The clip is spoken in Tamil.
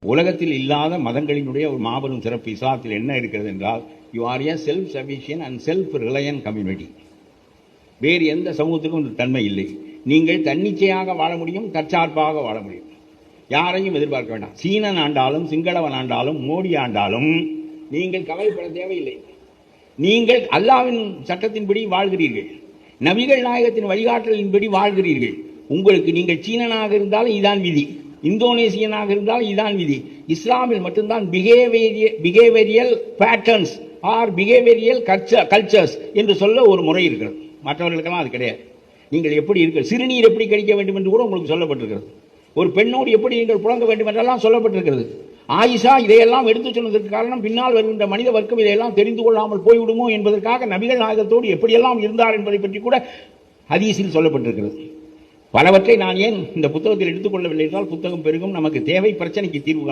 உலகத்தில் இல்லாத மதங்களினுடைய ஒரு மாபெரும் சிறப்பு இஸ்லாத்தில் என்ன இருக்கிறது என்றால், you R A self sufficient and self reliant community. வேறு எந்த சமூகத்துக்கும் இந்த தன்மை இல்லை. நீங்கள் தன்னிச்சையாக வாழ முடியும், தற்சார்பாக வாழ முடியும். யாரையும் எதிர்பார்க்க வேண்டாம். சீனன் ஆண்டாலும் சிங்களவன் ஆண்டாலும் மோடி ஆண்டாலும் நீங்கள் கவலைப்பட தேவையில்லை. நீங்கள் அல்லாஹ்வின் சட்டத்தின்படி வாழ்கிறீர்கள், நபிகள் நாயகத்தின் வழிகாட்டலின்படி வாழ்கிறீர்கள். உங்களுக்கு நீங்கள் சீனனாக இருந்தாலும் இதான் விதி, இந்தோனேசியனாக இருந்தால் இதான் விதி. இஸ்லாமில் மட்டும்தான் behavioural patterns or behavioural cultures என்று சொல்ல ஒரு முறை இருக்கிறது. மற்றவர்களுக்கெல்லாம் அது கிடையாது. நீங்கள் எப்படி இருக்க, சிறுநீர் எப்படி கழிக்க வேண்டும் என்று கூட உங்களுக்கு சொல்லப்பட்டிருக்கிறது. ஒரு பெண்ணோடு எப்படி நீங்கள் புழங்க வேண்டும் என்றெல்லாம் சொல்லப்பட்டிருக்கிறது. ஆயிஷா இதையெல்லாம் எடுத்து சொன்னதற்கு காரணம், பின்னால் வருகின்ற மனித வர்க்கம் இதையெல்லாம் தெரிந்து கொள்ளாமல் போய்விடுமோ என்பதற்காக நபிகள் நாயகத்தோடு எப்படியெல்லாம் இருந்தார் என்பதை பற்றி கூட ஹதீஸில் சொல்லப்பட்டிருக்கிறது. பலவற்றை நான் ஏன் இந்த புத்தகத்தில் எடுத்துக்கொள்ளவில்லை என்றால், புத்தகம் பெருகும், நமக்கு தேவை பிரச்சனைக்கு தீர்வு